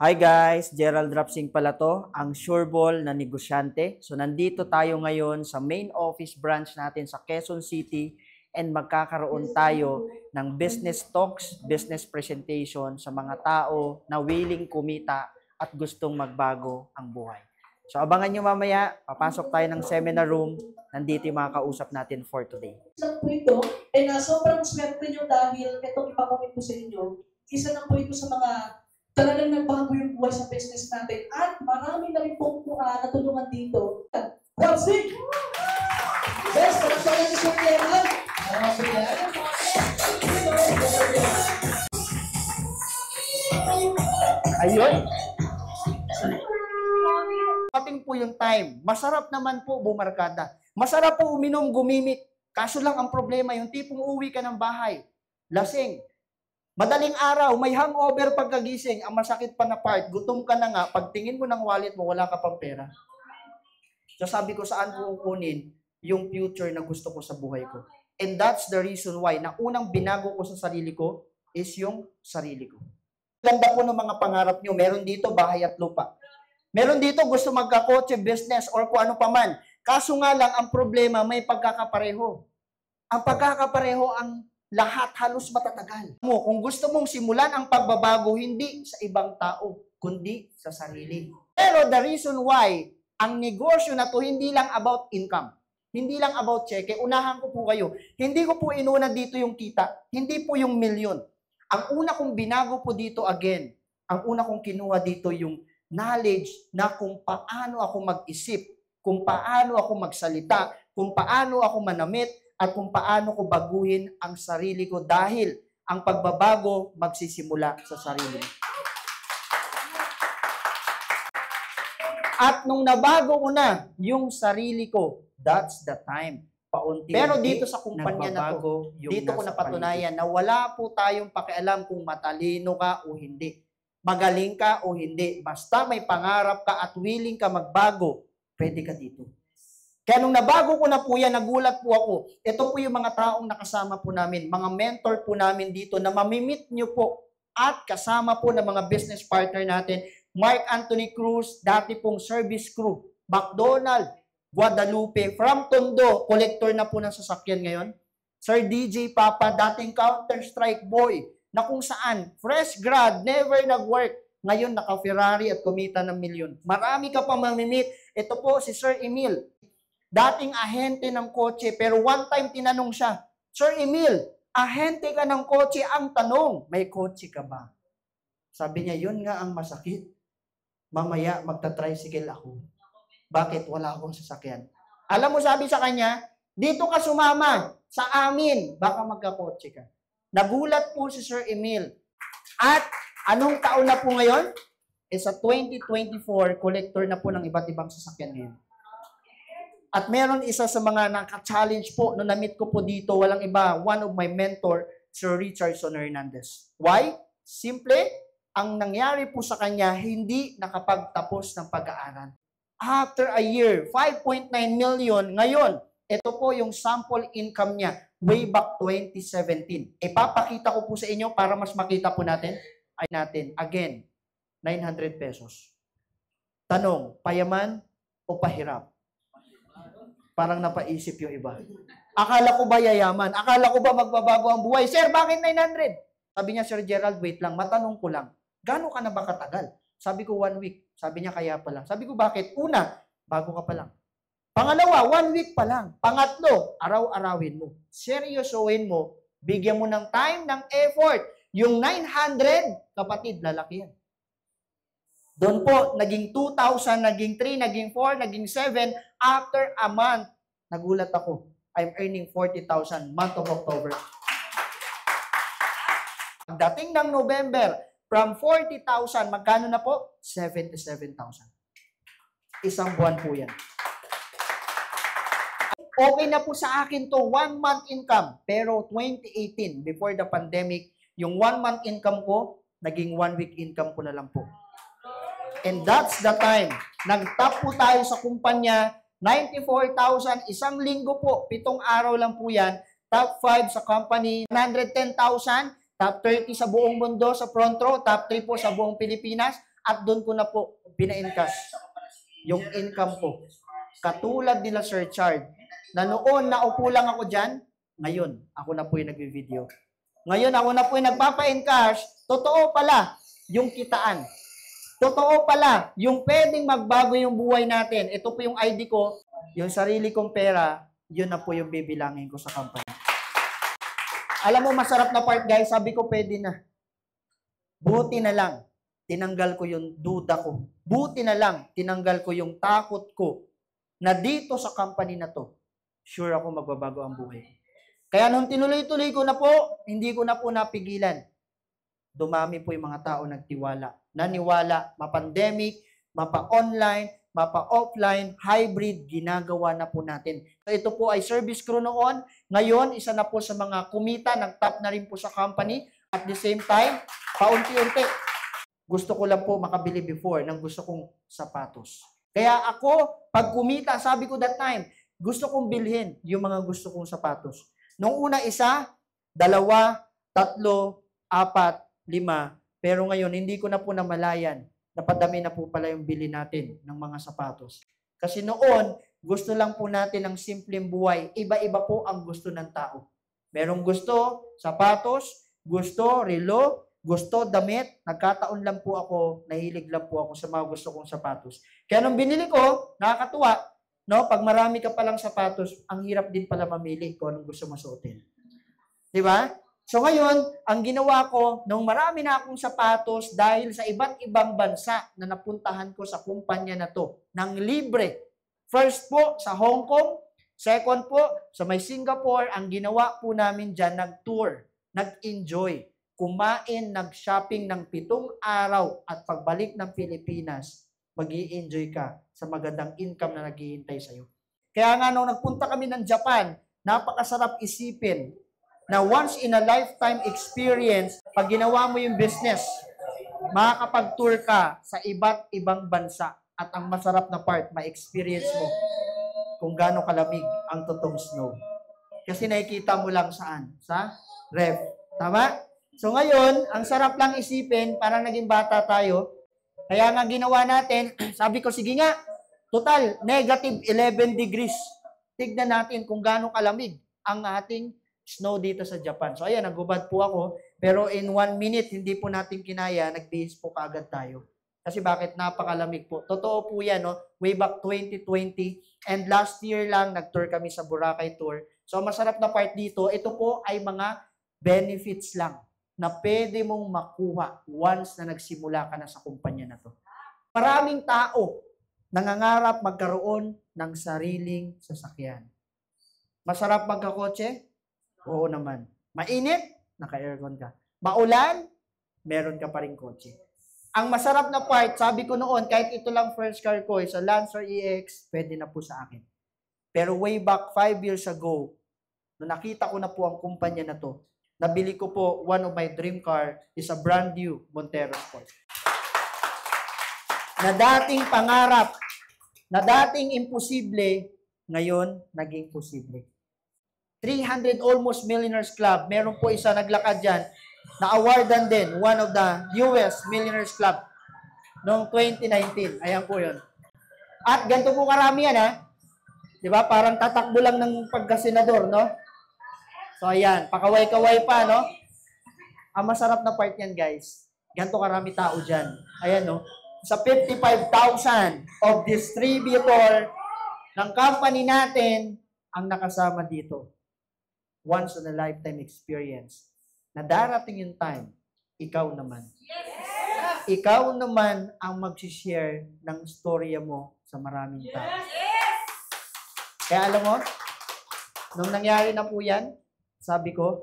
Hi guys, Gerald Rapsing pala to, ang sureball na negosyante. So nandito tayo ngayon sa main office branch natin sa Quezon City and magkakaroon tayo ng business talks, business presentation sa mga tao na willing kumita at gustong magbago ang buhay. So abangan nyo mamaya, papasok tayo ng seminar room, nandito yung mga kausap natin for today. Isang po ito, sobrang swerte nyo dahil itong ipakamit ko sa inyo, isa na po ito sa mga talagang nagbago yung buhay sa business natin. At marami na rin pong natulungan dito. Rapsing! Yes, talagang ni Sir Gerald. Ayun. Ating po yung time. Masarap naman po bumarkada. Masarap po uminom, gumimik. Kaso lang ang problema, yung tipong uwi ka ng bahay, lasing. Madaling araw, may hangover pagkagising, ang masakit pa na part, gutom ka na nga, pagtingin mo ng wallet mo, wala ka pang pera. So sabi ko, saan ko kukunin yung future na gusto ko sa buhay ko? And that's the reason why, na unang binago ko sa sarili ko is yung sarili ko. Ganda po ng mga pangarap nyo, meron dito bahay at lupa. Meron dito gusto magkakotse, business, or kung ano pa man. Kaso nga lang, ang problema, may pagkakapareho. Ang pagkakapareho, ang lahat halos matatagal. Kung gusto mong simulan ang pagbabago, hindi sa ibang tao, kundi sa sarili. Pero the reason why, ang negosyo na to hindi lang about income. Hindi lang about cheque. Unahan ko po kayo. Hindi ko po inuna dito yung kita. Hindi po yung milyon. Ang una kong binago po dito again, ang una kong kinuha dito yung knowledge na kung paano ako mag-isip, kung paano ako magsalita, kung paano ako manamit, at kung paano ko baguhin ang sarili ko dahil ang pagbabago magsisimula sa sarili. At nung nabago ko na yung sarili ko, that's the time. Paunti. Pero dito sa kumpanya na to, dito ko napatunayan na wala po tayong pakialam kung matalino ka o hindi. Magaling ka o hindi. Basta may pangarap ka at willing ka magbago, pwede ka dito. Kaya nung nabago ko na po yan, nagulat po ako. Ito po yung mga taong nakasama po namin, mga mentor po namin dito na mamimit nyo po at kasama po ng mga business partner natin, Mark Anthony Cruz, dati pong service crew, McDonald, Guadalupe, from Tondo, collector na po ng sasakyan ngayon. Sir DJ Papa, dating Counter-Strike boy, na kung saan, fresh grad, never nag-work, ngayon naka-Ferrari at kumita ng milyon. Marami ka pa mamimit. Ito po si Sir Emil, dating ahente ng kotse, pero one time tinanong siya, Sir Emil, ahente ka ng kotse, ang tanong, may kotse ka ba? Sabi niya, yun nga ang masakit. Mamaya magta-tricycle ako. Bakit? Wala akong sasakyan. Alam mo, sabi sa kanya, dito ka sumama sa amin, baka magkakotse ka. Nagulat po si Sir Emil. At anong taon na po ngayon? Sa 2024, collector na po ng iba't ibang sasakyan ngayon. At meron isa sa mga naka-challenge po, no na-meet ko po dito, walang iba, one of my mentor, Sir Richardson Hernandez. Why? Simple, ang nangyari po sa kanya, hindi nakapagtapos ng pag-aaral. After a year, 5.9 million, ngayon, ito po yung sample income niya, way back 2017. Ipapakita ko po sa inyo para mas makita po natin, again, 900 pesos. Tanong, payaman o pahirap? Parang napaisip yung iba. Akala ko ba yayaman? Akala ko ba magbabago ang buhay? Sir, bakit 900? Sabi niya, Sir Gerald, wait lang, matanong ko lang. Gano'n ka na ba katagal? Sabi ko, 1 week. Sabi niya, kaya pa lang. Sabi ko, bakit? Una, bago ka pa lang. Pangalawa, 1 week pa lang. Pangatlo, araw-arawin mo. Seryosohin mo. Bigyan mo ng time, ng effort. Yung 900, kapatid, lalaki yan. Doon po, naging 2,000, naging 3, naging 4, naging 7. After a month, nagulat ako. I'm earning 40,000 month of October. Dating ng November, from 40,000, magkano na po? 77,000. Isang buwan po yan. Okay na po sa akin to, 1 month income. Pero 2018, before the pandemic, yung 1 month income ko, naging 1 week income ko na lang po. And that's the time. Nag-top po tayo sa kumpanya, 94,000, isang linggo po, 7 araw lang po yan, top 5 sa company, 110,000, top 30 sa buong mundo sa front row, top 3 po sa buong Pilipinas, at doon ko na po pina-encash yung income ko. Katulad nila Sir Chard, na noon naupo lang ako dyan, ngayon ako na po yung nag-video. Ngayon ako na po yung nagpapa-encash, totoo pala yung kitaan. Totoo pala yung pwedeng magbago yung buhay natin. Ito po yung ID ko, yung sarili kong pera, yun na po yung bibilangin ko sa company. Alam mo, masarap na part, guys. Sabi ko, pwede na. Buti na lang, tinanggal ko yung duda ko. Buti na lang, tinanggal ko yung takot ko na dito sa company na to, sure ako magbabago ang buhay. Kaya nung tinuloy-tuloy ko na po, hindi ko na po napigilan. Dumami po yung mga tao nagtiwala. Naniwala, ma-pandemic, mapa-online, mapa-offline, hybrid, ginagawa na po natin. Ito po ay service crew noon. Ngayon, isa na po sa mga kumita, nag-top na rin po sa company. At the same time, paunti-unti, gusto ko lang po makabili before ng gusto kong sapatos. Kaya ako, pag kumita, sabi ko that time, gusto kong bilhin yung mga gusto kong sapatos. Nung una, 1, 2, 3, 4, 5, pero ngayon, hindi ko na po namalayan. Napadami na po pala yung bili natin ng mga sapatos. Kasi noon, gusto lang po natin ng simpleng buhay. Iba-iba po ang gusto ng tao. Merong gusto, sapatos, gusto, relo, gusto, damit. Nagkataon lang po ako, nahilig lang po ako sa mga gusto kong sapatos. Kaya nung binili ko, nakakatuwa, no? Pag marami ka palang sapatos, ang hirap din pala mamili kung anong gusto mo suotin. Di ba? So ngayon, ang ginawa ko, nung marami na akong sapatos dahil sa iba't ibang bansa na napuntahan ko sa kumpanya na to, ng libre. First po, sa Hong Kong. Second po, sa may Singapore. Ang ginawa po namin dyan, nag-tour, nag-enjoy, kumain, nag-shopping ng 7 araw at pagbalik ng Pilipinas, mag-i-enjoy ka sa magandang income na naghihintay sa'yo. Kaya nga nung nagpunta kami ng Japan, napakasarap isipin na once in a lifetime experience, pag ginawa mo yung business, makakapag-tour ka sa iba't ibang bansa. At ang masarap na part, ma-experience mo kung gaano kalamig ang totoong snow. Kasi nakikita mo lang saan? Sa ref. Tama? So ngayon, ang sarap lang isipin, parang naging bata tayo. Kaya nga ginawa natin, sabi ko, sige nga, total, negative 11 degrees. Tignan natin kung gaano kalamig ang ating snow dito sa Japan. So ayan, nagubad po ako. Pero in 1 minute, hindi po natin kinaya, nagbihis po kaagad tayo. Kasi bakit? Napakalamig po. Totoo po yan, no? Way back 2020. And last year lang, nag-tour kami sa Boracay Tour. So masarap na part dito, ito po ay mga benefits lang na pwede mong makuha once na nagsimula ka na sa kumpanya na to. Maraming tao nangangarap magkaroon ng sariling sasakyan. Masarap magkakotse? Oo naman. Mainit? Naka-aircon ka. Maulan? Meron ka pa rin kotse. Ang masarap na part, sabi ko noon, kahit ito lang first car ko, sa Lancer EX, pwede na po sa akin. Pero way back 5 years ago, nung nakita ko na po ang kumpanya na to, nabili ko po, one of my dream car is a brand new Montero Sport. Na dating pangarap, na dating imposible, ngayon, naging posible. 300 Almost Millionaires Club. Meron po isa naglakad dyan na awardan din, one of the US Millionaires Club noong 2019. Ayan po yun. At ganito po karami yan, ha? Diba? Parang tatakbo lang ng pagkasenador, no? So, ayan. Pakaway-kaway pa, no? Ang masarap na part yan, guys. Ganito karami tao dyan. Ayan, no? Sa 55,000 of distributor ng company natin ang nakasama dito. Once in a lifetime experience. Na darating yung time, ikaw naman. Yes! Ikaw naman ang mag-share ng storya mo sa maraming tao. Yes! Kaya alam mo, nung nangyari na po yan, sabi ko,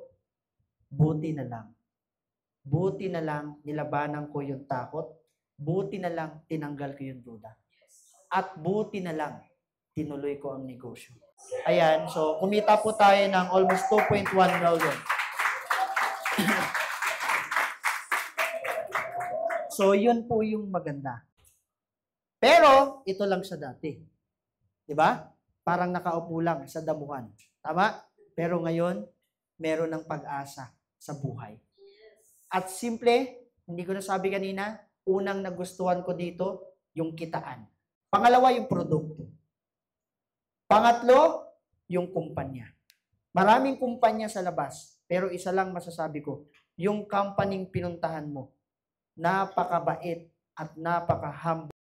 buti na lang. Buti na lang nilabanan ko yung takot. Buti na lang tinanggal ko yung duda. At buti na lang tinuloy ko ang negosyo. Ayan, so kumita po tayo ng almost 2.1 million. So yun po yung maganda. Pero ito lang sa dati. 'Di ba? Parang nakaupo lang sa damuhan. Tama? Pero ngayon, meron ng pag-asa sa buhay. At simple, hindi ko nasabi kanina, unang nagustuhan ko dito, yung kitaan. Pangalawa, yung produkto. Pangatlo, yung kumpanya. Maraming kumpanya sa labas, pero isa lang masasabi ko, yung company pinuntahan mo, napakabait at napaka-humble.